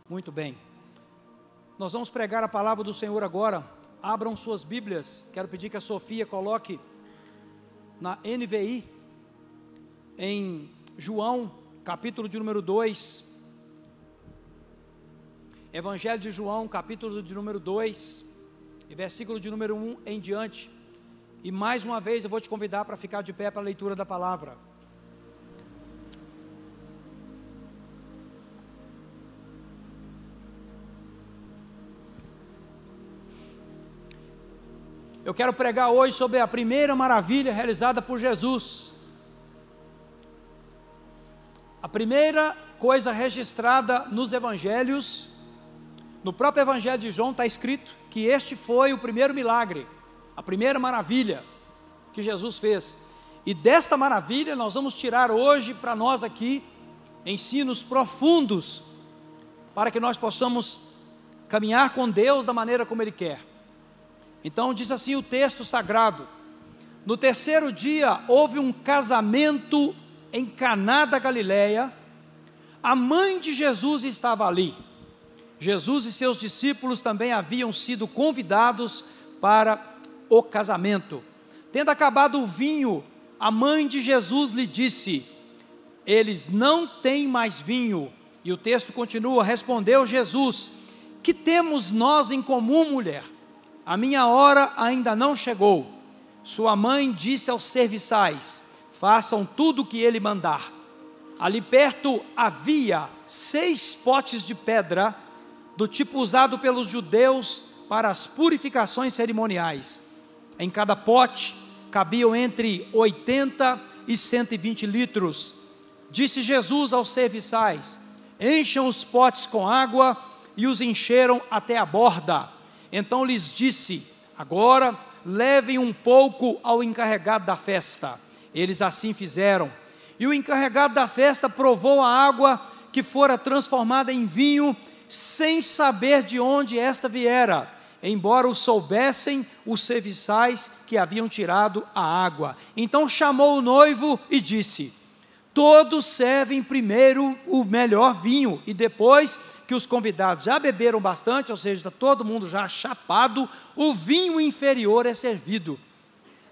Muito bem, nós vamos pregar a palavra do Senhor agora. Abram suas Bíblias. Quero pedir que a Sofia coloque na NVI, em João, capítulo de número 2, Evangelho de João, capítulo de número 2, e versículo de número 1 em diante. E mais uma vez eu vou te convidar para ficar de pé para a leitura da palavra. Eu quero pregar hoje sobre a primeira maravilha realizada por Jesus. A primeira coisa registrada nos evangelhos, no próprio evangelho de João está escrito que este foi o primeiro milagre, a primeira maravilha que Jesus fez. E desta maravilha nós vamos tirar hoje para nós aqui ensinos profundos, para que nós possamos caminhar com Deus da maneira como Ele quer. Então diz assim o texto sagrado: no terceiro dia houve um casamento em Caná da Galileia, a mãe de Jesus estava ali. Jesus e seus discípulos também haviam sido convidados para o casamento. Tendo acabado o vinho, a mãe de Jesus lhe disse: eles não têm mais vinho. E o texto continua: respondeu Jesus: que temos nós em comum, mulher? A minha hora ainda não chegou. Sua mãe disse aos serviçais: façam tudo o que ele mandar. Ali perto havia 6 potes de pedra, do tipo usado pelos judeus para as purificações cerimoniais. Em cada pote cabiam entre 80 e 120 litros. Disse Jesus aos serviçais: encham os potes com água, e os encheram até a borda. Então lhes disse: agora levem um pouco ao encarregado da festa. Eles assim fizeram. E o encarregado da festa provou a água que fora transformada em vinho, sem saber de onde esta viera, embora o soubessem os serviçais que haviam tirado a água. Então chamou o noivo e disse: todos servem primeiro o melhor vinho, e depois que os convidados já beberam bastante, ou seja, está todo mundo já chapado, o vinho inferior é servido.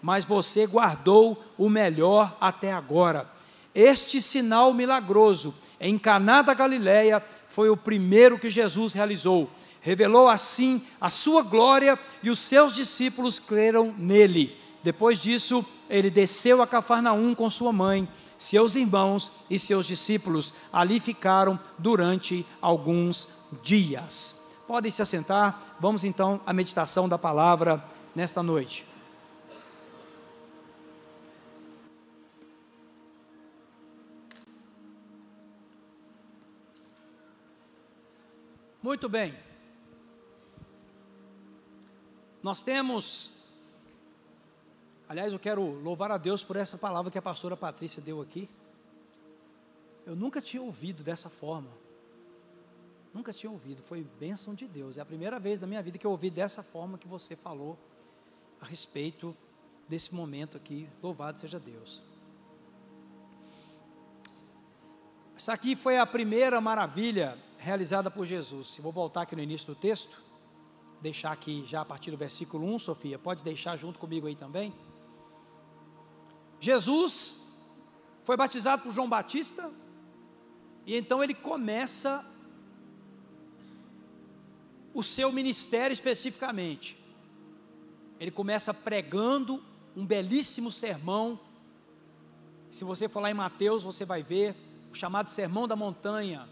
Mas você guardou o melhor até agora. Este sinal milagroso em Caná da Galileia foi o primeiro que Jesus realizou. Revelou assim a sua glória, e os seus discípulos creram nele. Depois disso, ele desceu a Cafarnaum com sua mãe, seus irmãos e seus discípulos. Ali ficaram durante alguns dias. Podem se assentar. Vamos então à meditação da palavra nesta noite. Muito bem. Nós temos... Aliás, eu quero louvar a Deus por essa palavra que a pastora Patrícia deu aqui. Eu nunca tinha ouvido dessa forma. Nunca tinha ouvido, foi bênção de Deus. É a primeira vez na minha vida que eu ouvi dessa forma que você falou a respeito desse momento aqui. Louvado seja Deus. Essa aqui foi a primeira maravilha realizada por Jesus. Eu vou voltar aqui no início do texto, deixar aqui já a partir do versículo 1, Sofia, pode deixar junto comigo aí também. Jesus foi batizado por João Batista, e então ele começa o seu ministério especificamente. Ele começa pregando um belíssimo sermão. Se você for lá em Mateus, você vai ver o chamado Sermão da Montanha,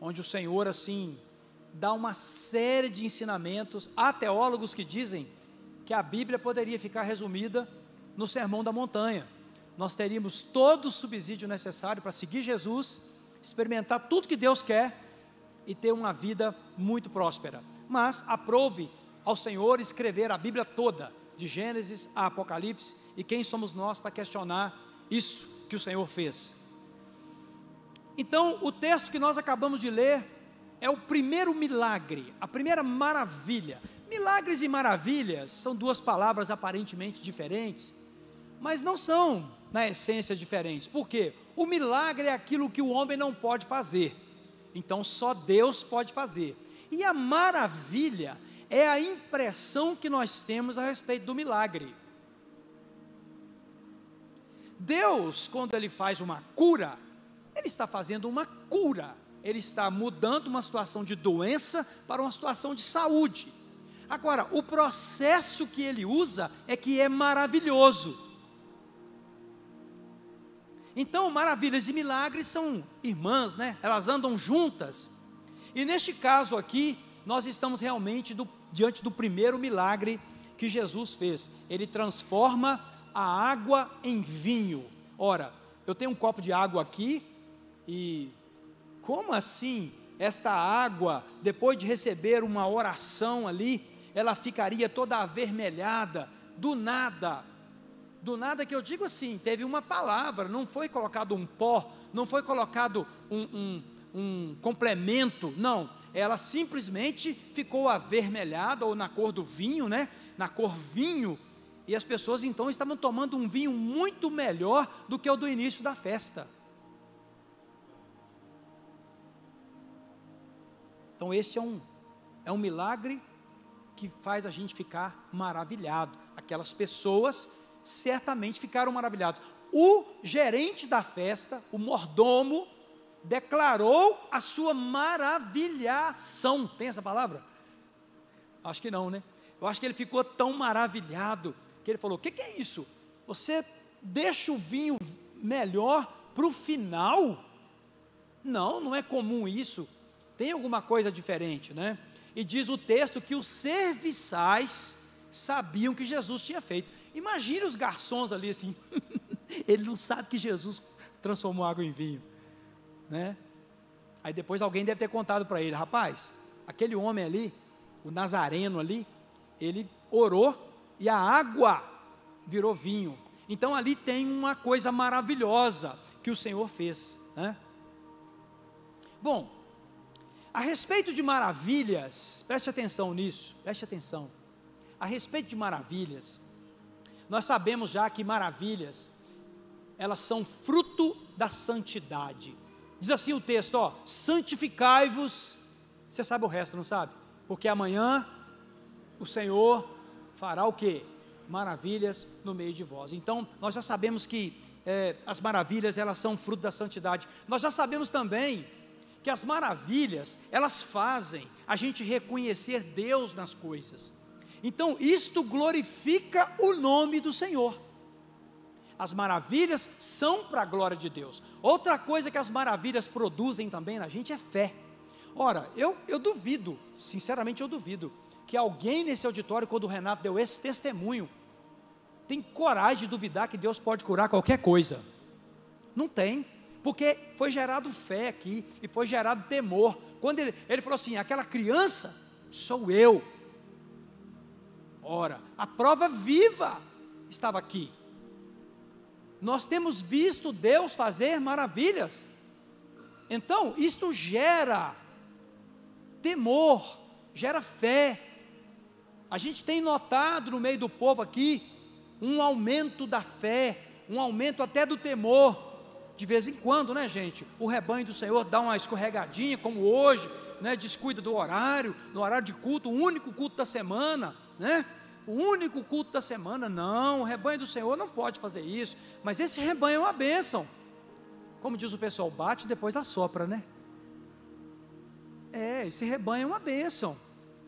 onde o Senhor assim dá uma série de ensinamentos. Há teólogos que dizem que a Bíblia poderia ficar resumida no Sermão da Montanha. Nós teríamos todo o subsídio necessário para seguir Jesus, experimentar tudo que Deus quer e ter uma vida muito próspera. Mas aprove ao Senhor escrever a Bíblia toda, de Gênesis a Apocalipse, e quem somos nós para questionar isso que o Senhor fez? Então, o texto que nós acabamos de ler é o primeiro milagre, a primeira maravilha. Milagres e maravilhas são duas palavras aparentemente diferentes, mas não são, na essência, diferentes. Por quê? O milagre é aquilo que o homem não pode fazer. Então só Deus pode fazer. E a maravilha é a impressão que nós temos a respeito do milagre. Deus, quando Ele faz uma cura, Ele está fazendo uma cura. Ele está mudando uma situação de doença para uma situação de saúde. Agora, o processo que Ele usa é que é maravilhoso. Então, maravilhas e milagres são irmãs, né? Elas andam juntas. E neste caso aqui, nós estamos realmente diante do primeiro milagre que Jesus fez. Ele transforma a água em vinho. Ora, eu tenho um copo de água aqui, e como assim esta água, depois de receber uma oração ali, ela ficaria toda avermelhada, do nada que eu digo assim, teve uma palavra, não foi colocado um pó, não foi colocado um complemento, não, ela simplesmente ficou avermelhada, ou na cor do vinho, né, na cor vinho, e as pessoas então estavam tomando um vinho muito melhor do que o do início da festa. Então este é um milagre que faz a gente ficar maravilhado. Aquelas pessoas certamente ficaram maravilhadas. O gerente da festa, o mordomo, declarou a sua maravilhação. Tem essa palavra? Acho que não, né? Eu acho que ele ficou tão maravilhado que ele falou: o que é isso? Você deixa o vinho melhor para o final? Não, não é comum isso. Tem alguma coisa diferente, né? E diz o texto que os serviçais sabiam que Jesus tinha feito. Imagine os garçons ali assim, ele não sabe que Jesus transformou água em vinho, né? Aí depois alguém deve ter contado para ele: rapaz, aquele homem ali, o Nazareno ali, ele orou e a água virou vinho. Então ali tem uma coisa maravilhosa que o Senhor fez, né? Bom, a respeito de maravilhas, preste atenção nisso, preste atenção. A respeito de maravilhas, nós sabemos já que maravilhas, elas são fruto da santidade. Diz assim o texto, ó: santificai-vos. Você sabe o resto, não sabe? Porque amanhã o Senhor fará o quê? Maravilhas no meio de vós. Então, nós já sabemos que as maravilhas, elas são fruto da santidade. Nós já sabemos também que as maravilhas, elas fazem a gente reconhecer Deus nas coisas. Então, isto glorifica o nome do Senhor. As maravilhas são para a glória de Deus. Outra coisa que as maravilhas produzem também na gente é fé. Ora, eu duvido, sinceramente eu duvido, que alguém nesse auditório, quando o Renato deu esse testemunho, tem coragem de duvidar que Deus pode curar qualquer coisa. Não tem, porque foi gerado fé aqui, e foi gerado temor. Quando ele falou assim: aquela criança sou eu. Ora, a prova viva estava aqui. Nós temos visto Deus fazer maravilhas. Então, isto gera temor, gera fé. A gente tem notado no meio do povo aqui um aumento da fé, um aumento até do temor. De vez em quando, né, gente? O rebanho do Senhor dá uma escorregadinha, como hoje, né? Descuida do horário, no horário de culto, o único culto da semana, né? O único culto da semana. Não, o rebanho do Senhor não pode fazer isso. Mas esse rebanho é uma bênção. Como diz o pessoal, bate e depois assopra, né? Esse rebanho é uma bênção.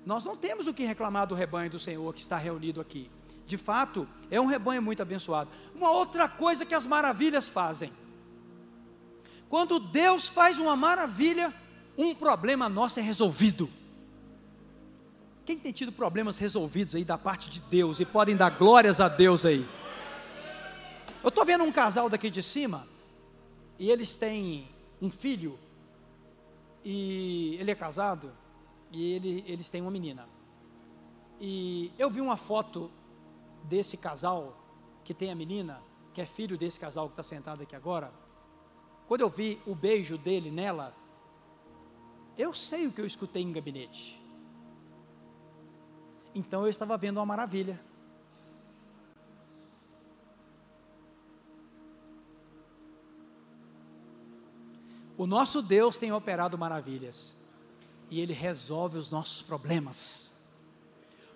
Nós não temos o que reclamar do rebanho do Senhor que está reunido aqui. De fato, é um rebanho muito abençoado. Uma outra coisa que as maravilhas fazem: quando Deus faz uma maravilha, um problema nosso é resolvido. Quem tem tido problemas resolvidos aí da parte de Deus e podem dar glórias a Deus aí? Eu estou vendo um casal daqui de cima, e eles têm um filho, e ele é casado, e eles têm uma menina. E eu vi uma foto desse casal, que tem a menina, que é filho desse casal que está sentado aqui agora. Quando eu vi o beijo dele nela, eu sei o que eu escutei em gabinete. Então eu estava vendo uma maravilha. O nosso Deus tem operado maravilhas, e Ele resolve os nossos problemas.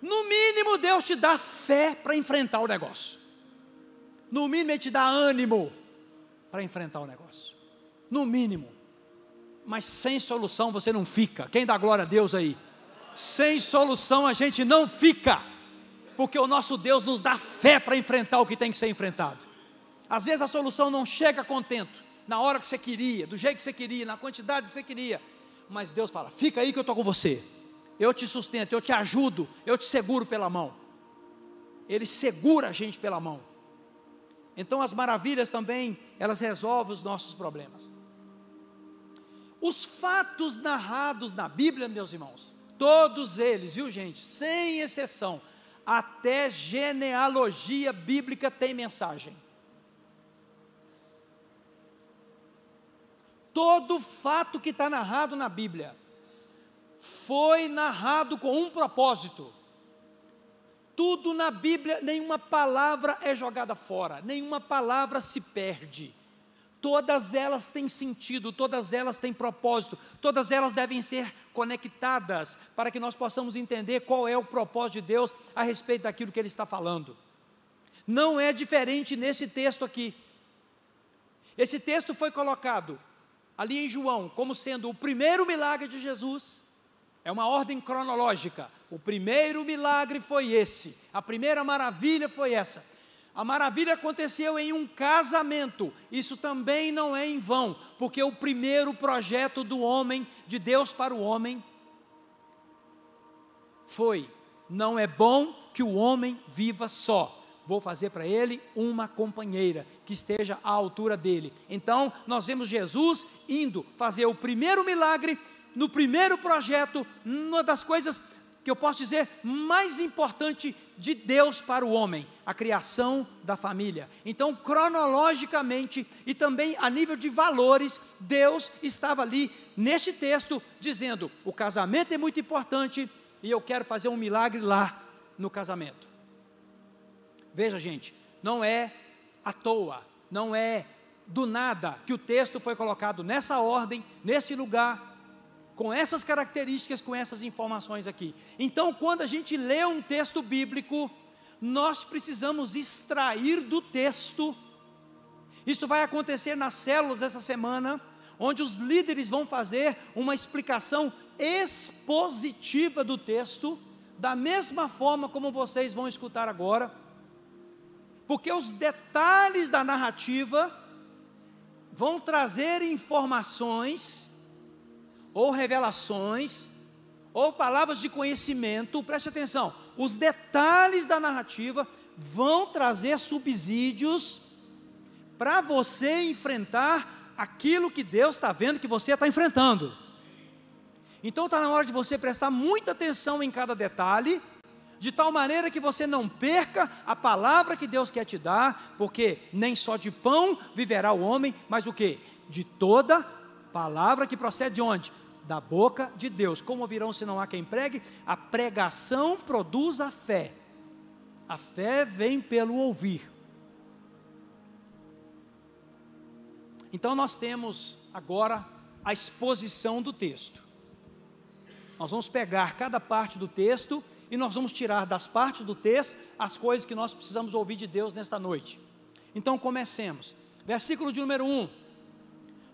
No mínimo, Deus te dá fé para enfrentar o negócio. No mínimo, Ele te dá ânimo para enfrentar o negócio. No mínimo. Mas sem solução você não fica. Quem dá glória a Deus aí? Sem solução a gente não fica, porque o nosso Deus nos dá fé para enfrentar o que tem que ser enfrentado. Às vezes a solução não chega contento, na hora que você queria, do jeito que você queria, na quantidade que você queria, mas Deus fala, fica aí que eu estou com você, eu te sustento, eu te ajudo, eu te seguro pela mão. Ele segura a gente pela mão. Então as maravilhas também, elas resolvem os nossos problemas. Os fatos narrados na Bíblia, meus irmãos, todos eles, viu gente, sem exceção, até genealogia bíblica tem mensagem. Todo fato que está narrado na Bíblia, foi narrado com um propósito. Tudo na Bíblia, nenhuma palavra é jogada fora, nenhuma palavra se perde. Todas elas têm sentido, todas elas têm propósito, todas elas devem ser conectadas para que nós possamos entender qual é o propósito de Deus a respeito daquilo que Ele está falando. Não é diferente nesse texto aqui. Esse texto foi colocado ali em João como sendo o primeiro milagre de Jesus. É uma ordem cronológica. O primeiro milagre foi esse, a primeira maravilha foi essa. A maravilha aconteceu em um casamento, isso também não é em vão, porque o primeiro projeto do homem, de Deus para o homem, foi, não é bom que o homem viva só, vou fazer para ele uma companheira, que esteja à altura dele. Então, nós vemos Jesus indo fazer o primeiro milagre, no primeiro projeto, uma das coisas que eu posso dizer mais importante de Deus para o homem, a criação da família. Então, cronologicamente e também a nível de valores, Deus estava ali neste texto dizendo, o casamento é muito importante e eu quero fazer um milagre lá no casamento. Veja gente, não é à toa, não é do nada que o texto foi colocado nessa ordem, nesse lugar, com essas características, com essas informações aqui. Então, quando a gente lê um texto bíblico, nós precisamos extrair do texto. Isso vai acontecer nas células essa semana, onde os líderes vão fazer uma explicação expositiva do texto, da mesma forma como vocês vão escutar agora, porque os detalhes da narrativa vão trazer informações ou revelações, ou palavras de conhecimento. Preste atenção, os detalhes da narrativa vão trazer subsídios para você enfrentar aquilo que Deus está vendo que você está enfrentando. Então está na hora de você prestar muita atenção em cada detalhe, de tal maneira que você não perca a palavra que Deus quer te dar, porque nem só de pão viverá o homem, mas o quê? De toda palavra que procede de onde? Da boca de Deus. Como ouvirão se não há quem pregue? A pregação produz a fé vem pelo ouvir. Então nós temos agora a exposição do texto. Nós vamos pegar cada parte do texto e nós vamos tirar das partes do texto as coisas que nós precisamos ouvir de Deus nesta noite. Então comecemos, versículo de número 1.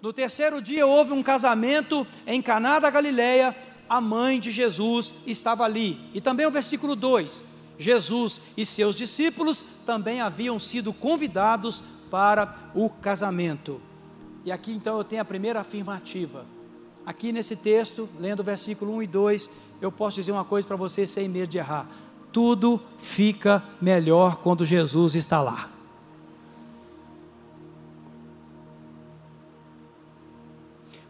No terceiro dia houve um casamento em Caná da Galileia, a mãe de Jesus estava ali. E também o versículo 2, Jesus e seus discípulos também haviam sido convidados para o casamento. E aqui então eu tenho a primeira afirmativa. Aqui nesse texto, lendo o versículo 1 e 2, eu posso dizer uma coisa para você sem medo de errar. Tudo fica melhor quando Jesus está lá.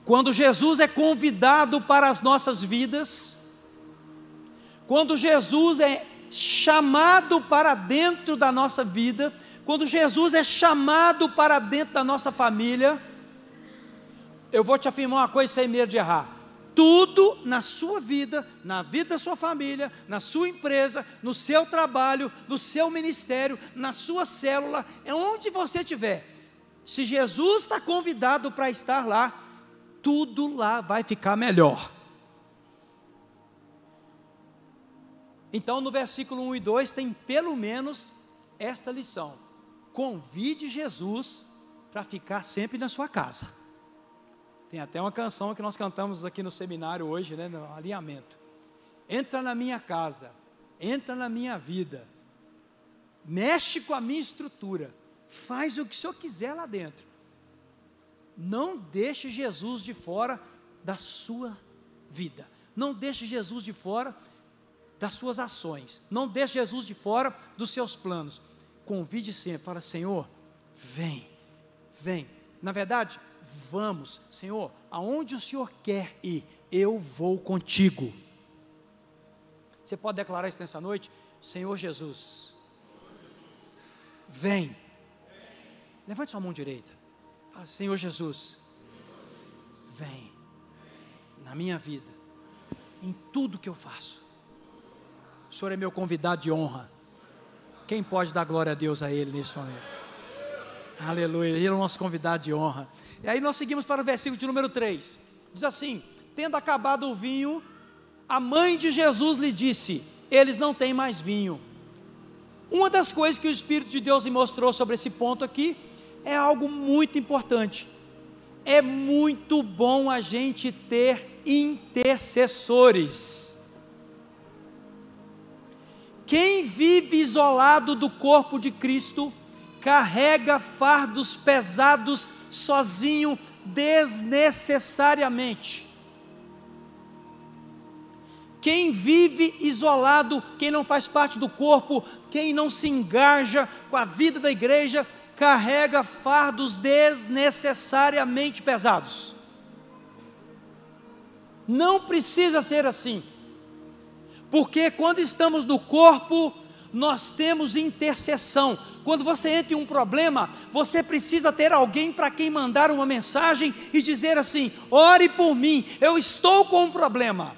Quando Jesus é convidado para as nossas vidas, quando Jesus é chamado para dentro da nossa vida, quando Jesus é chamado para dentro da nossa família, eu vou te afirmar uma coisa sem medo de errar: tudo na sua vida, na vida da sua família, na sua empresa, no seu trabalho, no seu ministério, na sua célula, onde você estiver, se Jesus está convidado para estar lá, tudo lá vai ficar melhor. Então no versículo 1 e 2 tem pelo menos esta lição: convide Jesus para ficar sempre na sua casa. Tem até uma canção que nós cantamos aqui no seminário hoje, né, no alinhamento. Entra na minha casa, entra na minha vida, mexe com a minha estrutura, faz o que o Senhor quiser lá dentro. Não deixe Jesus de fora da sua vida, não deixe Jesus de fora das suas ações, não deixe Jesus de fora dos seus planos. Convide sempre, fala: Senhor, vem, vem. Na verdade, vamos, Senhor, aonde o Senhor quer ir, eu vou contigo. Você pode declarar isso nessa noite? Senhor Jesus, vem. Levante sua mão direita. Fala: Senhor Jesus, vem na minha vida, em tudo que eu faço. O Senhor é meu convidado de honra. Quem pode dar glória a Deus a Ele nesse momento? Aleluia, Ele é o nosso convidado de honra. E aí nós seguimos para o versículo de número 3. Diz assim: tendo acabado o vinho, a mãe de Jesus lhe disse: eles não têm mais vinho. Uma das coisas que o Espírito de Deus me mostrou sobre esse ponto aqui é algo muito importante. É muito bom a gente ter intercessores. Quem vive isolado do corpo de Cristo, carrega fardos pesados sozinho, desnecessariamente. Quem vive isolado, quem não faz parte do corpo, quem não se engaja com a vida da igreja, carrega fardos desnecessariamente pesados. Não precisa ser assim, porque quando estamos no corpo, nós temos intercessão. Quando você entra em um problema, você precisa ter alguém para quem mandar uma mensagem e dizer assim: ore por mim, eu estou com um problema,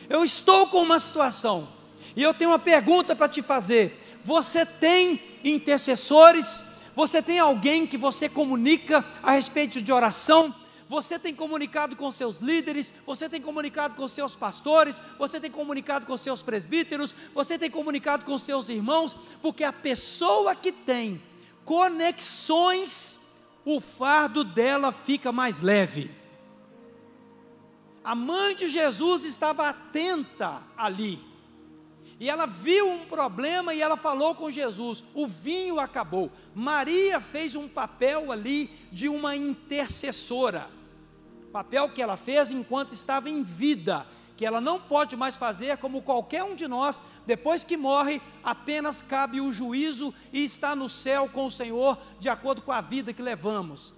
eu estou com uma situação, e eu tenho uma pergunta para te fazer. Você tem intercessores? Você tem alguém que você comunica a respeito de oração? Você tem comunicado com seus líderes? Você tem comunicado com seus pastores? Você tem comunicado com seus presbíteros? Você tem comunicado com seus irmãos? Porque a pessoa que tem conexões, o fardo dela fica mais leve. A mãe de Jesus estava atenta ali, e ela viu um problema e ela falou com Jesus. O vinho acabou. Maria fez um papel ali de uma intercessora, papel que ela fez enquanto estava em vida, que ela não pode mais fazer como qualquer um de nós. Depois que morre, apenas cabe o juízo e está no céu com o Senhor, de acordo com a vida que levamos.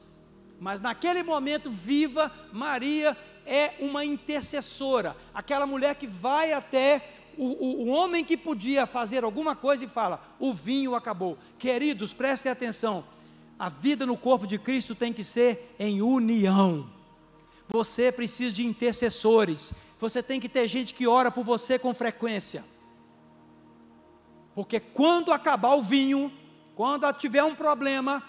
Mas naquele momento, viva, Maria é uma intercessora, aquela mulher que vai até o homem que podia fazer alguma coisa e fala: o vinho acabou. Queridos, prestem atenção, a vida no corpo de Cristo tem que ser em união. Você precisa de intercessores, você tem que ter gente que ora por você com frequência, porque quando acabar o vinho, quando tiver um problema,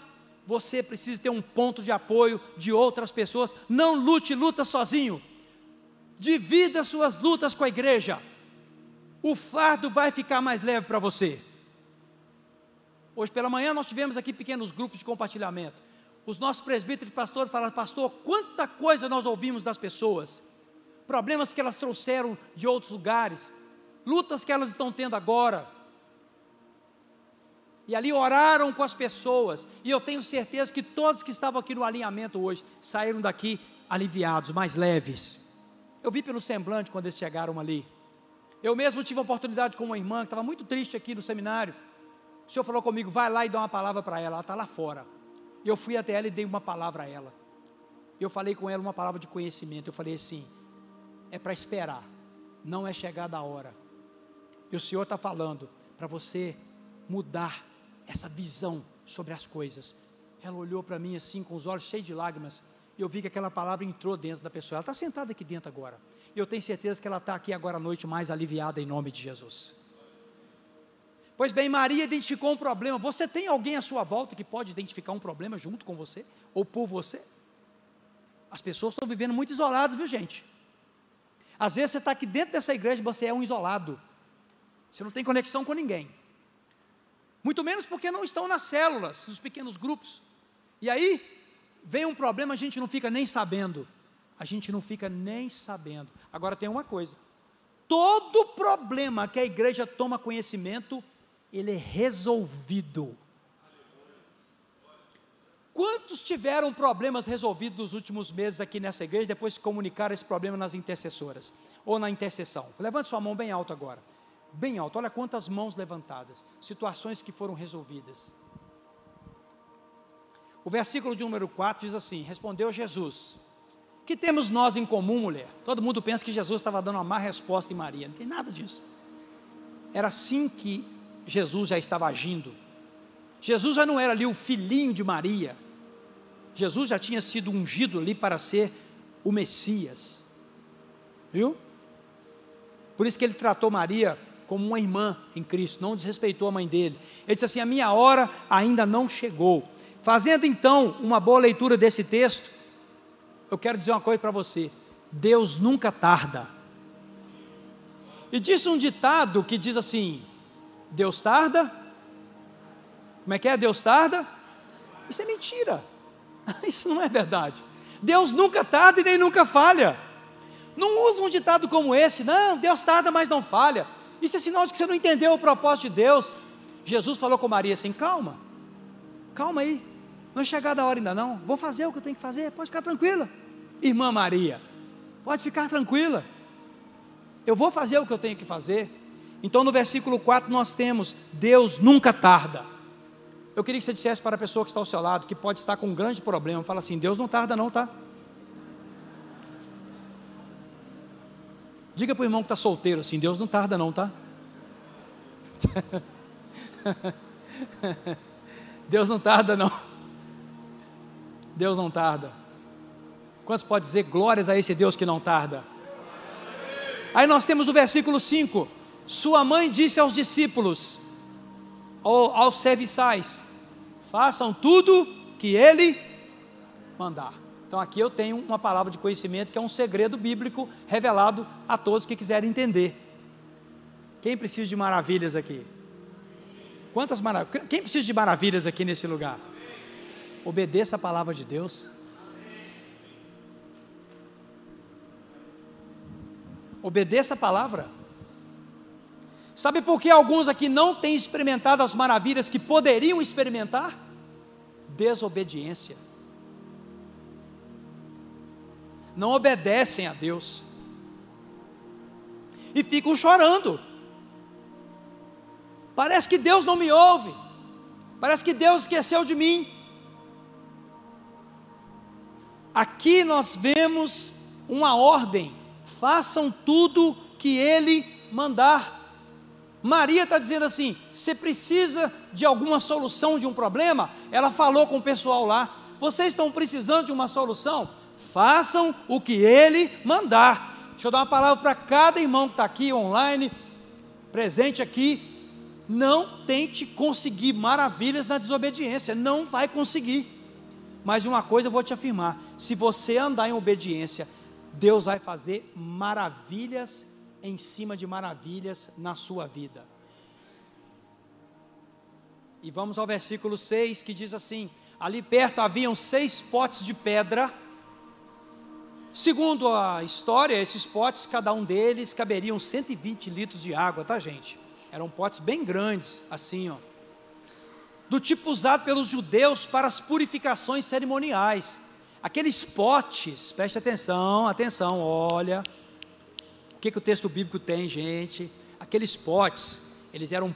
você precisa ter um ponto de apoio de outras pessoas. Não luta sozinho, divida suas lutas com a igreja, o fardo vai ficar mais leve para você. Hoje pela manhã nós tivemos aqui pequenos grupos de compartilhamento. Os nossos presbíteros e pastores falaram: pastor, quanta coisa nós ouvimos das pessoas, problemas que elas trouxeram de outros lugares, lutas que elas estão tendo agora, e ali oraram com as pessoas, e eu tenho certeza que todos que estavam aqui no alinhamento hoje, saíram daqui aliviados, mais leves. Eu vi pelo semblante quando eles chegaram ali. Eu mesmo tive a oportunidade com uma irmã que estava muito triste aqui no seminário. O Senhor falou comigo: vai lá e dá uma palavra para ela, ela está lá fora. E eu fui até ela e dei uma palavra a ela. Eu falei com ela uma palavra de conhecimento. Eu falei assim: é para esperar, não é chegada a hora. E o Senhor está falando para você mudar essa visão sobre as coisas. Ela olhou para mim assim, com os olhos cheios de lágrimas, e eu vi que aquela palavra entrou dentro da pessoa. Ela está sentada aqui dentro agora, e eu tenho certeza que ela está aqui agora à noite mais aliviada, em nome de Jesus. Pois bem, Maria identificou um problema. Você tem alguém à sua volta que pode identificar um problema junto com você, ou por você? As pessoas estão vivendo muito isoladas, viu, gente? Às vezes você está aqui dentro dessa igreja e você é um isolado. Você não tem conexão com ninguém. Muito menos porque não estão nas células, nos pequenos grupos. E aí, vem um problema, a gente não fica nem sabendo. A gente não fica nem sabendo. Agora tem uma coisa. Todo problema que a igreja toma conhecimento, ele é resolvido. Quantos tiveram problemas resolvidos nos últimos meses aqui nessa igreja, depois de comunicar esse problema nas intercessoras, ou na intercessão? Levante sua mão bem alto agora, bem alto, olha quantas mãos levantadas, situações que foram resolvidas. O versículo de número 4 diz assim, respondeu Jesus, que temos nós em comum, mulher? Todo mundo pensa que Jesus estava dando uma má resposta em Maria, não tem nada disso. Era assim que Jesus já estava agindo. Jesus já não era ali o filhinho de Maria, Jesus já tinha sido ungido ali para ser o Messias, viu? Por isso que ele tratou Maria como uma irmã em Cristo, não desrespeitou a mãe dele. Ele disse assim, a minha hora ainda não chegou. Fazendo então uma boa leitura desse texto, eu quero dizer uma coisa para você, Deus nunca tarda. E disse um ditado que diz assim, Deus tarda? Como é que é? Deus tarda? Isso é mentira, isso não é verdade. Deus nunca tarda e nem nunca falha. Não usa um ditado como esse, não, Deus tarda, mas não falha. Isso é sinal de que você não entendeu o propósito de Deus. Jesus falou com Maria assim, calma aí, não é chegada a hora ainda não, vou fazer o que eu tenho que fazer, pode ficar tranquila. Irmã Maria, pode ficar tranquila, eu vou fazer o que eu tenho que fazer. Então no versículo 4 nós temos, Deus nunca tarda. Eu queria que você dissesse para a pessoa que está ao seu lado, que pode estar com um grande problema, fala assim, Deus não tarda não, tá? Diga para o irmão que está solteiro assim, Deus não tarda não, tá? Deus não tarda não. Deus não tarda. Quantos podem dizer glórias a esse Deus que não tarda? Aí nós temos o versículo 5, sua mãe disse aos discípulos, aos serviçais, façam tudo que ele mandar. Então aqui eu tenho uma palavra de conhecimento que é um segredo bíblico revelado a todos que quiserem entender. Quem precisa de maravilhas aqui? Quantas maravilhas? Quem precisa de maravilhas aqui nesse lugar? Obedeça a palavra de Deus. Obedeça a palavra. Sabe por que alguns aqui não têm experimentado as maravilhas que poderiam experimentar? Desobediência. Não obedecem a Deus. E ficam chorando. Parece que Deus não me ouve. Parece que Deus esqueceu de mim. Aqui nós vemos uma ordem. Façam tudo que Ele mandar. Maria está dizendo assim, você precisa de alguma solução de um problema? Ela falou com o pessoal lá, vocês estão precisando de uma solução? Façam o que Ele mandar. Deixa eu dar uma palavra para cada irmão que está aqui online, presente aqui, não tente conseguir maravilhas na desobediência, não vai conseguir. Mas uma coisa eu vou te afirmar, se você andar em obediência, Deus vai fazer maravilhas em cima de maravilhas na sua vida. E vamos ao versículo 6 que diz assim, ali perto haviam 6 potes de pedra, segundo a história, esses potes, cada um deles caberiam 120 litros de água, tá gente? Eram potes bem grandes, assim ó, do tipo usado pelos judeus para as purificações cerimoniais. Aqueles potes, preste atenção, olha, o que o texto bíblico tem, gente? Aqueles potes, eles eram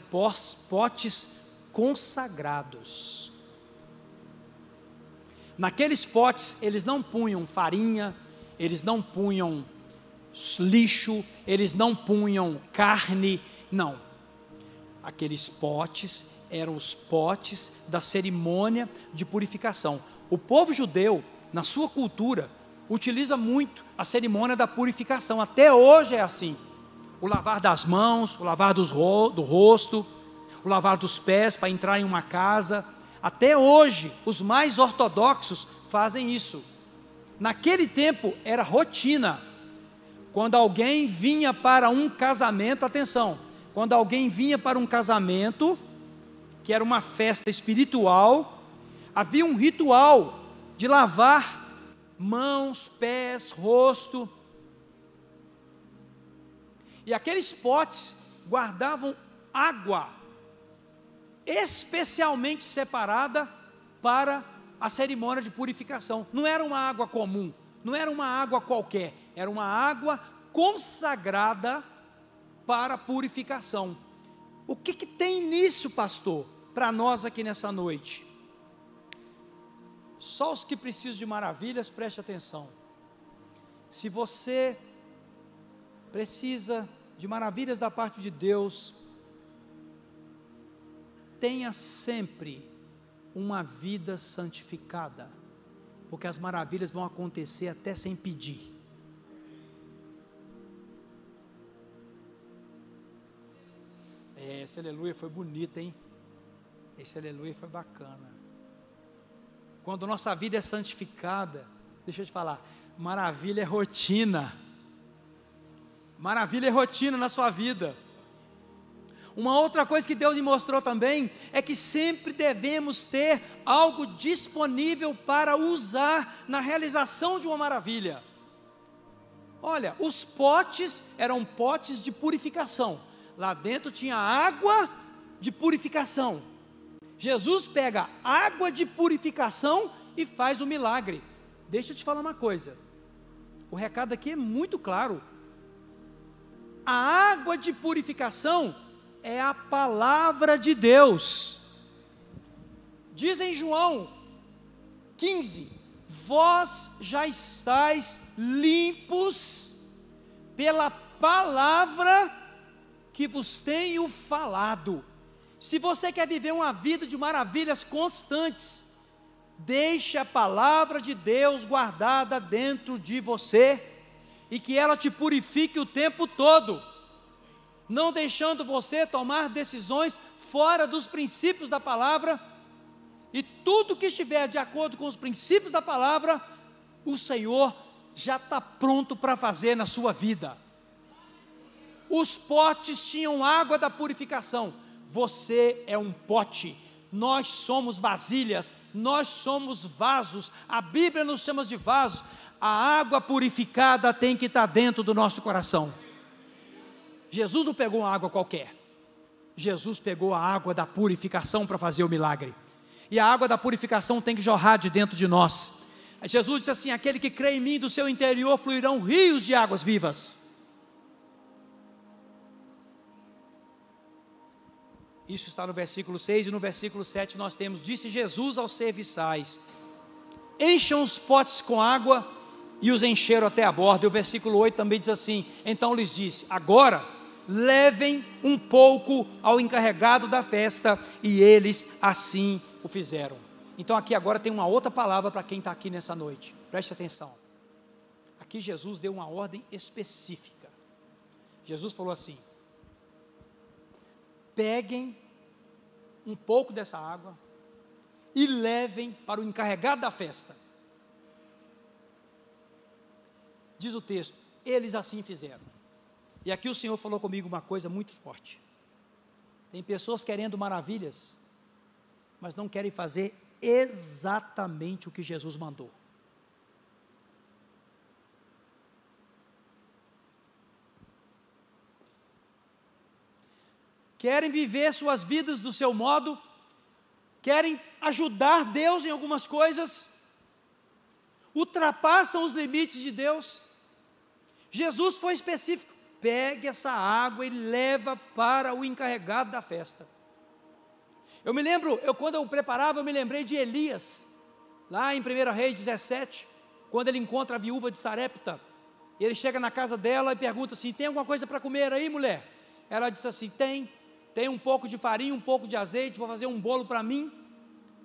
potes consagrados. Naqueles potes, eles não punham farinha, eles não punham lixo, eles não punham carne, não. Aqueles potes eram os potes da cerimônia de purificação. O povo judeu, na sua cultura, utiliza muito a cerimônia da purificação, até hoje é assim, o lavar das mãos, o lavar do rosto, o lavar dos pés para entrar em uma casa, até hoje, os mais ortodoxos fazem isso, Naquele tempo era rotina, quando alguém vinha para um casamento, atenção, quando alguém vinha para um casamento, que era uma festa espiritual, havia um ritual de lavar mãos, pés, rosto, e aqueles potes guardavam água, especialmente separada para a cerimônia de purificação. Não era uma água comum, não era uma água qualquer, era uma água consagrada para purificação. O que tem nisso, pastor, para nós aqui nessa noite? Só os que precisam de maravilhas, preste atenção. Se você precisa de maravilhas da parte de Deus, tenha sempre uma vida santificada, porque as maravilhas vão acontecer até sem pedir. Esse aleluia foi bonito, hein? Esse aleluia foi bacana. Quando nossa vida é santificada, deixa eu te falar, maravilha é rotina. Maravilha é rotina na sua vida. Uma outra coisa que Deus me mostrou também, é que sempre devemos ter algo disponível para usar na realização de uma maravilha. Olha, os potes eram potes de purificação, lá dentro tinha água de purificação. Jesus pega água de purificação e faz o milagre. Deixa eu te falar uma coisa, o recado aqui é muito claro. A água de purificação é a palavra de Deus. Diz em João 15: vós já estáis limpos pela palavra que vos tenho falado. Se você quer viver uma vida de maravilhas constantes, deixe a palavra de Deus guardada dentro de você, e que ela te purifique o tempo todo, não deixando você tomar decisões fora dos princípios da palavra, e tudo que estiver de acordo com os princípios da palavra, o Senhor já está pronto para fazer na sua vida. Os potes tinham água da purificação, você é um pote, nós somos vasilhas, nós somos vasos, a Bíblia nos chama de vasos. A água purificada tem que estar dentro do nosso coração. Jesus não pegou uma água qualquer, Jesus pegou a água da purificação para fazer o milagre, e a água da purificação tem que jorrar de dentro de nós. Jesus disse assim: aquele que crê em mim, do seu interior fluirão rios de águas vivas. Isso está no versículo 6, e no versículo 7 nós temos: disse Jesus aos serviçais: encham os potes com água, e os encheram até a borda. E o versículo 8 também diz assim: então lhes disse: agora levem um pouco ao encarregado da festa, e eles assim o fizeram. Então aqui agora tem uma outra palavra para quem está aqui nessa noite, preste atenção. Aqui Jesus deu uma ordem específica. Jesus falou assim: peguem um pouco dessa água e levem para o encarregado da festa. Diz o texto: eles assim fizeram. E aqui o Senhor falou comigo uma coisa muito forte. Tem pessoas querendo maravilhas, mas não querem fazer exatamente o que Jesus mandou. Querem viver suas vidas do seu modo, querem ajudar Deus em algumas coisas, ultrapassam os limites de Deus. Jesus foi específico: pegue essa água e leva para o encarregado da festa. Eu me lembro, quando eu preparava, eu me lembrei de Elias, lá em 1 Reis 17, quando ele encontra a viúva de Sarepta, e ele chega na casa dela e pergunta assim: tem alguma coisa para comer aí, mulher? Ela disse assim: tem um pouco de farinha, um pouco de azeite, vou fazer um bolo para mim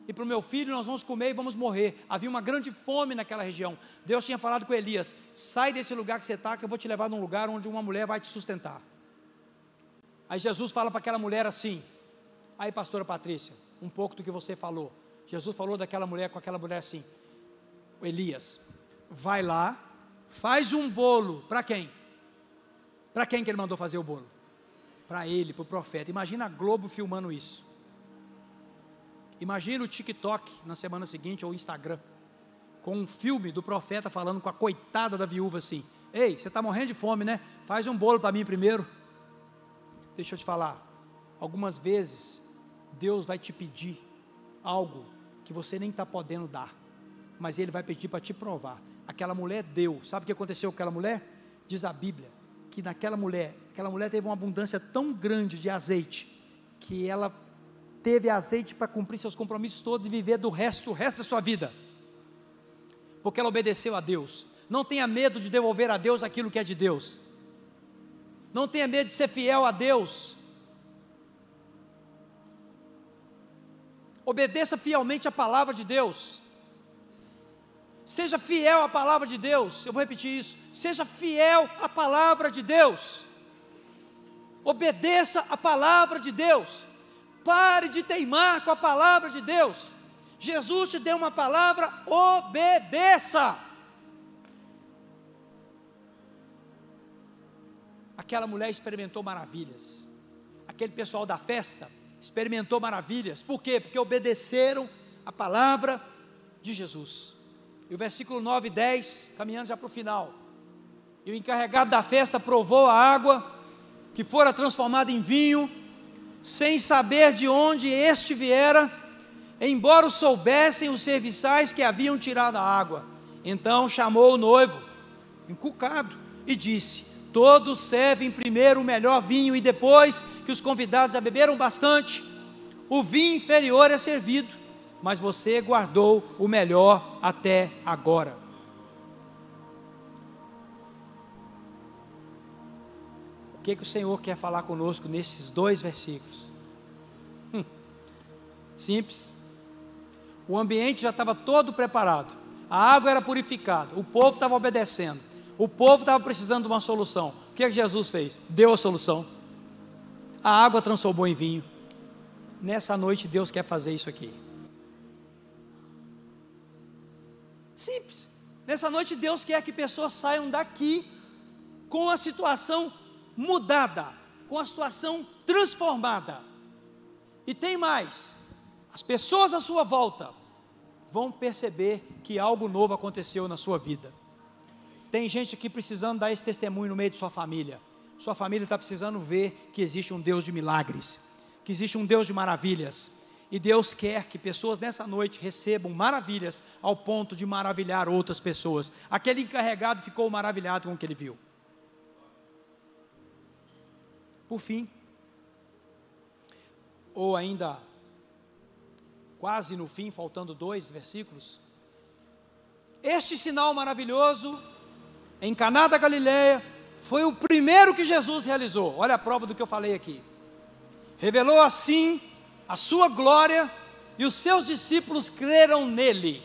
e para o meu filho, nós vamos comer e vamos morrer. Havia uma grande fome naquela região. Deus tinha falado com Elias: sai desse lugar que você está, que eu vou te levar num lugar onde uma mulher vai te sustentar. Aí Jesus fala para aquela mulher assim: aí, pastora Patrícia, um pouco do que você falou. Jesus falou daquela mulher com aquela mulher assim: Elias, vai lá, faz um bolo, para quem? Para quem que ele mandou fazer o bolo? Para ele, para o profeta. Imagina a Globo filmando isso. Imagina o TikTok na semana seguinte, ou o Instagram, com um filme do profeta falando com a coitada da viúva assim: ei, você está morrendo de fome, né? Faz um bolo para mim primeiro. Deixa eu te falar, algumas vezes Deus vai te pedir algo que você nem está podendo dar, mas Ele vai pedir para te provar. Aquela mulher deu, sabe o que aconteceu com aquela mulher? Diz a Bíblia, que aquela mulher teve uma abundância tão grande de azeite, que ela teve azeite para cumprir seus compromissos todos e viver o resto da sua vida, porque ela obedeceu a Deus. Não tenha medo de devolver a Deus aquilo que é de Deus, não tenha medo de ser fiel a Deus, obedeça fielmente a palavra de Deus, seja fiel à palavra de Deus. Eu vou repetir isso: seja fiel à palavra de Deus, obedeça a palavra de Deus, pare de teimar com a palavra de Deus. Jesus te deu uma palavra, obedeça. Aquela mulher experimentou maravilhas, aquele pessoal da festa experimentou maravilhas. Por quê? Porque obedeceram a palavra de Jesus. E o versículo 9 e 10, caminhando já para o final: e o encarregado da festa provou a água que fora transformada em vinho, sem saber de onde este viera, embora o soubessem os serviçais que haviam tirado a água. Então chamou o noivo, encucado, e disse: todos servem primeiro o melhor vinho, e depois que os convidados já beberam bastante, o vinho inferior é servido, mas você guardou o melhor até agora. O que o Senhor quer falar conosco nesses dois versículos? Simples. O ambiente já estava todo preparado, a água era purificada, o povo estava obedecendo, o povo estava precisando de uma solução. O que Jesus fez? Deu a solução. A água transformou em vinho. Nessa noite Deus quer fazer isso aqui. Simples. Nessa noite Deus quer que pessoas saiam daqui com a situação mudada, com a situação transformada. E tem mais: as pessoas à sua volta vão perceber que algo novo aconteceu na sua vida. Tem gente aqui precisando dar esse testemunho no meio de sua família. Sua família está precisando ver que existe um Deus de milagres, que existe um Deus de maravilhas. E Deus quer que pessoas nessa noite recebam maravilhas ao ponto de maravilhar outras pessoas. Aquele encarregado ficou maravilhado com o que ele viu. Por fim, ou ainda quase no fim, faltando 2 versículos, este sinal maravilhoso em Caná da Galileia foi o primeiro que Jesus realizou. Olha a prova do que eu falei aqui. Revelou assim a sua glória, e os seus discípulos creram nele.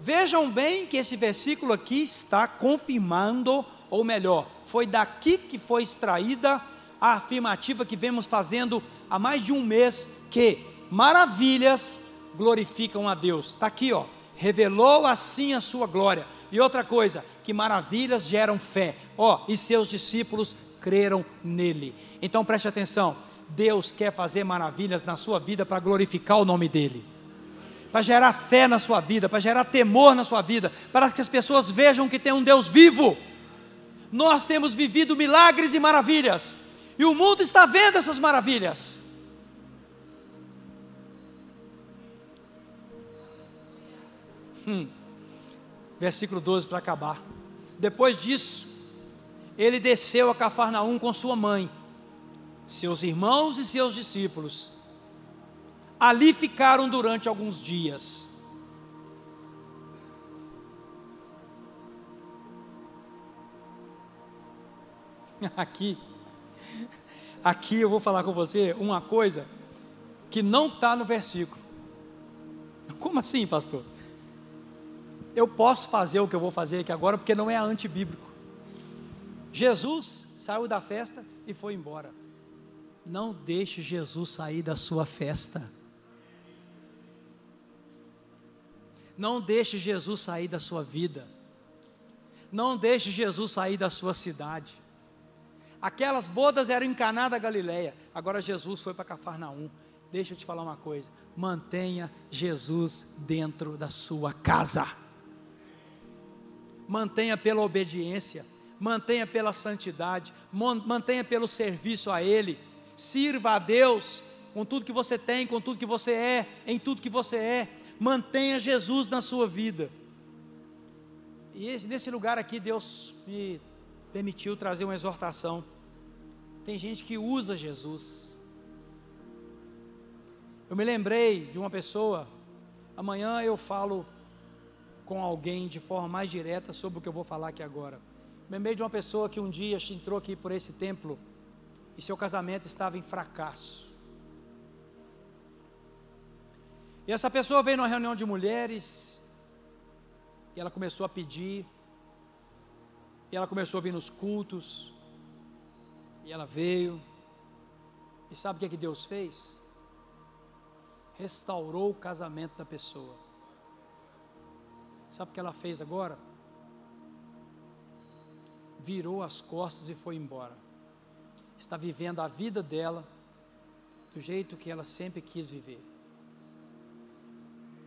Vejam bem que esse versículo aqui está confirmando, ou melhor, foi daqui que foi extraída a afirmativa que vemos fazendo há mais de um mês, que maravilhas glorificam a Deus. Está aqui, ó, revelou assim a sua glória. E outra coisa, que maravilhas geram fé, ó, e seus discípulos creram nele. Então preste atenção, Deus quer fazer maravilhas na sua vida para glorificar o nome dele, para gerar fé na sua vida, para gerar temor na sua vida, para que as pessoas vejam que tem um Deus vivo. Nós temos vivido milagres e maravilhas, e o mundo está vendo essas maravilhas. Versículo 12 para acabar. Depois disso, ele desceu a Cafarnaum com sua mãe, seus irmãos e seus discípulos. Ali ficaram durante alguns dias. Aqui eu vou falar com você uma coisa que não está no versículo. Como assim, pastor? Eu posso fazer o que eu vou fazer aqui agora, porque não é antibíblico. Jesus saiu da festa e foi embora. Não deixe Jesus sair da sua festa. Não deixe Jesus sair da sua vida. Não deixe Jesus sair da sua cidade. Aquelas bodas eram em Caná da Galileia, agora Jesus foi para Cafarnaum. Deixa eu te falar uma coisa, mantenha Jesus dentro da sua casa. Mantenha pela obediência, mantenha pela santidade, mantenha pelo serviço a Ele. Sirva a Deus com tudo que você tem, com tudo que você é, em tudo que você é. Mantenha Jesus na sua vida. E nesse lugar aqui Deus me permitiu trazer uma exortação. Tem gente que usa Jesus. Eu me lembrei de uma pessoa, amanhã eu falo com alguém de forma mais direta sobre o que eu vou falar aqui agora. Me lembrei de uma pessoa que um dia entrou aqui por esse templo e seu casamento estava em fracasso. E essa pessoa veio numa reunião de mulheres e ela começou a pedir, e ela começou a vir nos cultos, e ela veio, e sabe o que Deus fez? Restaurou o casamento da pessoa. Sabe o que ela fez agora? Virou as costas e foi embora. Está vivendo a vida dela do jeito que ela sempre quis viver.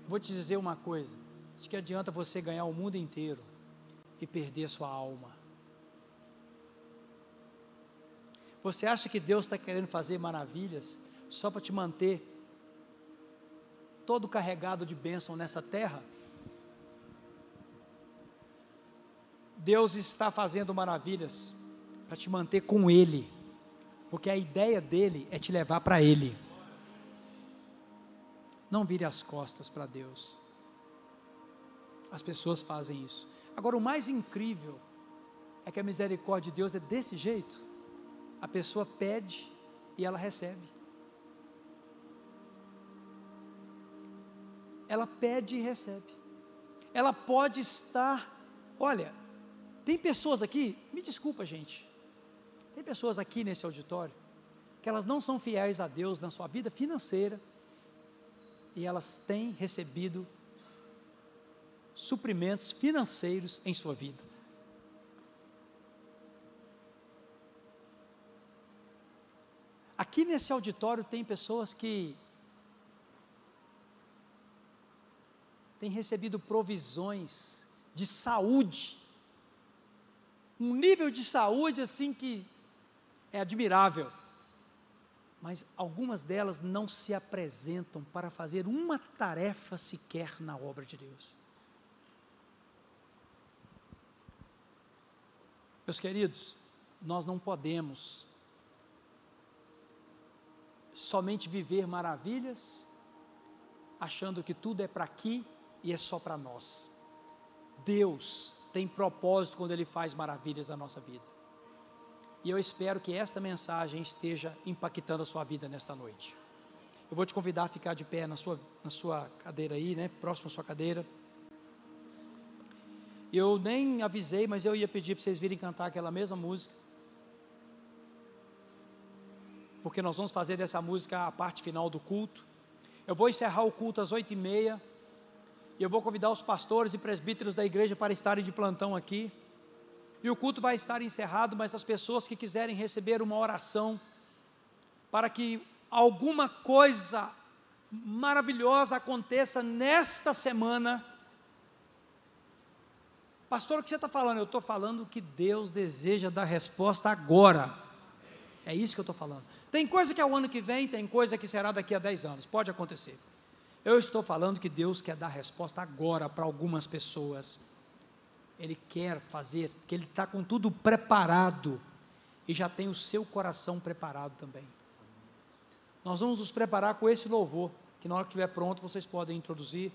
Vou te dizer uma coisa, de que adianta você ganhar o mundo inteiro e perder sua alma. Você acha que Deus está querendo fazer maravilhas só para te manter todo carregado de bênção nessa terra? Deus está fazendo maravilhas para te manter com Ele, porque a ideia dele é te levar para Ele. Não vire as costas para Deus. As pessoas fazem isso. Agora, o mais incrível é que a misericórdia de Deus é desse jeito. A pessoa pede e ela recebe. Ela pede e recebe. Ela pode estar, olha, tem pessoas aqui, me desculpa gente, tem pessoas aqui nesse auditório, que elas não são fiéis a Deus na sua vida financeira, e elas têm recebido suprimentos financeiros em sua vida. Aqui nesse auditório tem pessoas que têm recebido provisões de saúde, um nível de saúde assim que é admirável, mas algumas delas não se apresentam para fazer uma tarefa sequer na obra de Deus. Meus queridos, nós não podemos somente viver maravilhas, achando que tudo é para aqui e é só para nós. Deus tem propósito quando Ele faz maravilhas na nossa vida. E eu espero que esta mensagem esteja impactando a sua vida nesta noite. Eu vou te convidar a ficar de pé na sua cadeira aí, né? Próximo à sua cadeira. Eu nem avisei, mas eu ia pedir para vocês virem cantar aquela mesma música. Porque nós vamos fazer dessa música a parte final do culto. Eu vou encerrar o culto às 8h30. E eu vou convidar os pastores e presbíteros da igreja para estarem de plantão aqui. E o culto vai estar encerrado, mas as pessoas que quiserem receber uma oração, para que alguma coisa maravilhosa aconteça nesta semana. Pastor, o que você está falando? Eu estou falando que Deus deseja dar resposta agora. É isso que eu estou falando. Tem coisa que é o ano que vem, tem coisa que será daqui a 10 anos, pode acontecer. Eu estou falando que Deus quer dar resposta agora para algumas pessoas. Ele quer fazer, que Ele está com tudo preparado, e já tem o seu coração preparado também. Nós vamos nos preparar com esse louvor, que na hora que estiver pronto, vocês podem introduzir,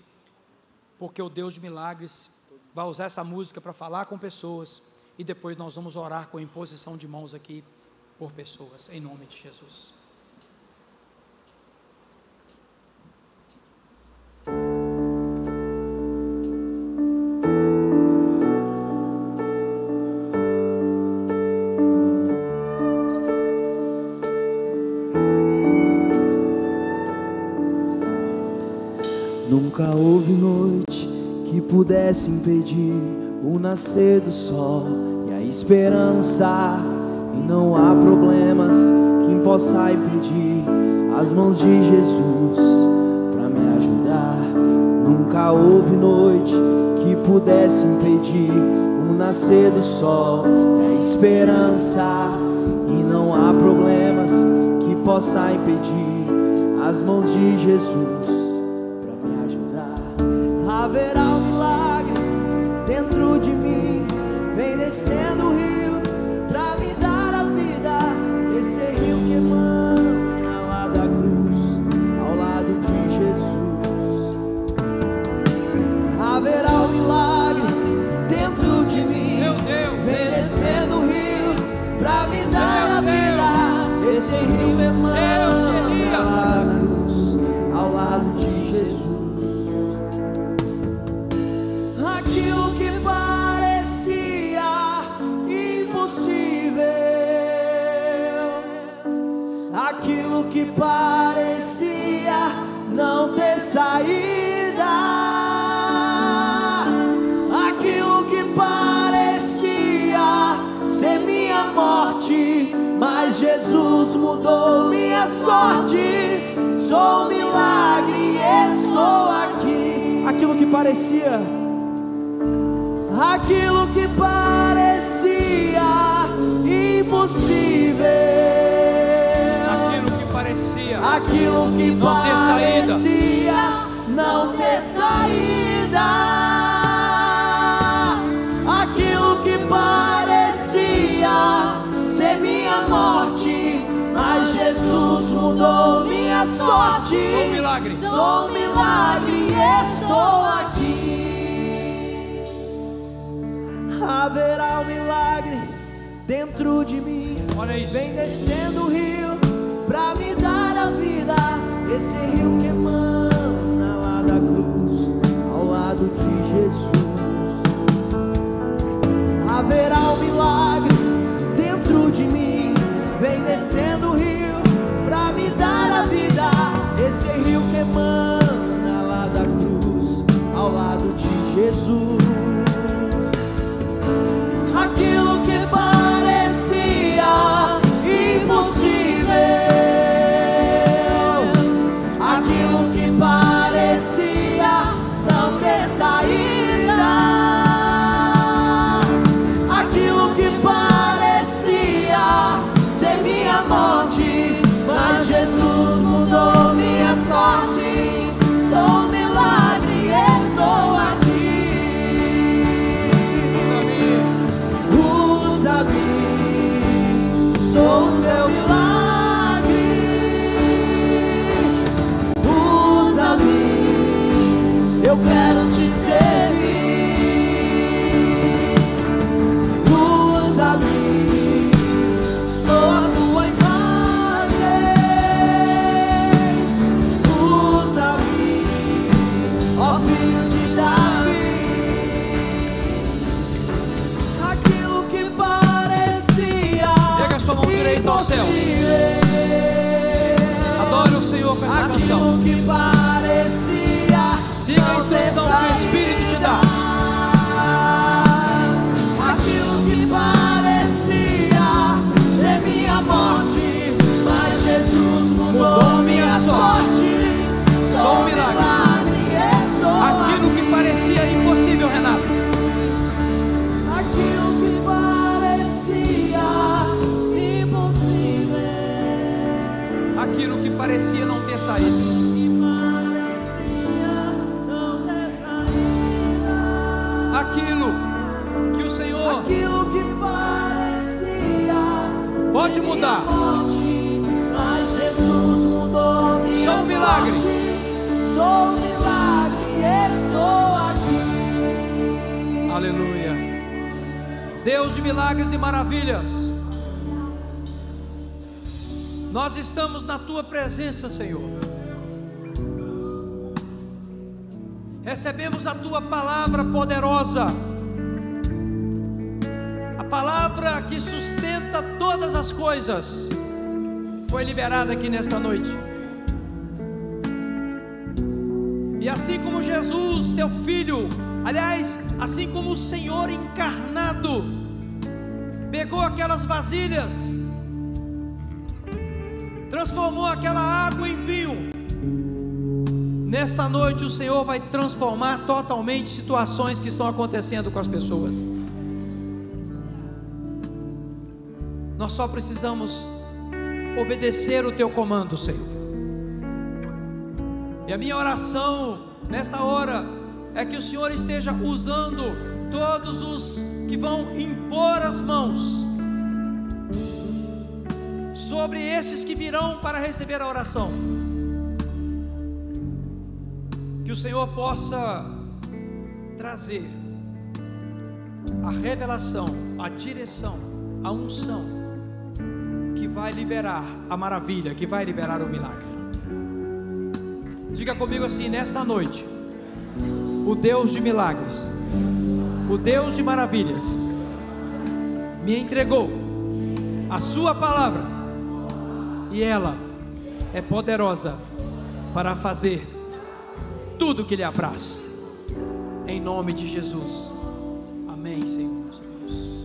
porque o Deus de milagres vai usar essa música para falar com pessoas, e depois nós vamos orar com a imposição de mãos aqui, por pessoas, em nome de Jesus. Nunca houve noite que pudesse impedir o nascer do sol e a esperança, e não há problemas que possa impedir as mãos de Jesus para me ajudar. Nunca houve noite que pudesse impedir o nascer do sol e a esperança, e não há problemas que possa impedir as mãos de Jesus para me ajudar. Haverá um milagre dentro de mim, vem descendo o rio pra me dar a vida. Esse rio que emana lá da cruz, ao lado de Jesus. Haverá um milagre dentro de mim, Meu Deus, vem descendo o rio pra me dar a vida. Esse rio emana lá da cruz, ao lado de Jesus. Aquilo que parecia impossível, aquilo que parecia não ter saída, aquilo que parecia ser minha morte, mas Jesus mudou minha sorte. Sou um milagre, estou aqui. Aquilo que parecia, aquilo que parecia impossível, aquilo que parecia não ter saída, aquilo que parecia ser minha morte, mas Jesus mudou minha sorte. Sou um milagre, estou aqui. Haverá um milagre dentro de mim, olha isso, vem descendo o rio pra me dar a vida. Esse rio que emana lá da cruz, ao lado de Jesus. Haverá um milagre dentro de mim, vem descendo o rio pra me dar a vida. Esse rio que emana lá da cruz, ao lado de Jesus. Aquilo que parecia impossível, aquilo que parecia não ter saída, aquilo que parecia ser minha morte, mas Jesus mudou minha sorte. Sou um milagre, estou aqui. Sou o teu milagre, usa-me, eu quero te servir. Usa-me, sou a tua imagem. Usa-me, ó filho de Davi. Aquilo que parecia sua mão direita ao céu. Adore o Senhor com essa canção. Siga a instrução que o Espírito te dá. Aquilo que parecia ser minha morte, mas Jesus mudou minha sorte. Sou um milagre. Aquilo que parecia impossível, Renato. Aquilo que parecia impossível, aquilo que parecia não ter saída, aquilo que o Senhor pode mudar. Mas Jesus mudou minha Sou um milagre. sorte. Sou um milagre, estou aqui. Aleluia. Deus de milagres e maravilhas, nós estamos na tua presença, Senhor. Recebemos a tua palavra poderosa, a palavra que sustenta todas as coisas, foi liberada aqui nesta noite. E assim como Jesus, seu filho, Aliás, assim como o Senhor encarnado pegou aquelas vasilhas, transformou aquela água em vinho, nesta noite o Senhor vai transformar totalmente situações que estão acontecendo com as pessoas. Nós só precisamos obedecer o teu comando, Senhor. E a minha oração nesta hora é que o Senhor esteja usando todos os que vão impor as mãos sobre estes que virão para receber a oração. Que o Senhor possa trazer a revelação, a direção, a unção que vai liberar a maravilha, que vai liberar o milagre. Diga comigo assim: nesta noite, o Deus de milagres, o Deus de maravilhas, me entregou a sua palavra, e ela é poderosa para fazer tudo o que lhe apraz. Em nome de Jesus. Amém, Senhor nosso Deus.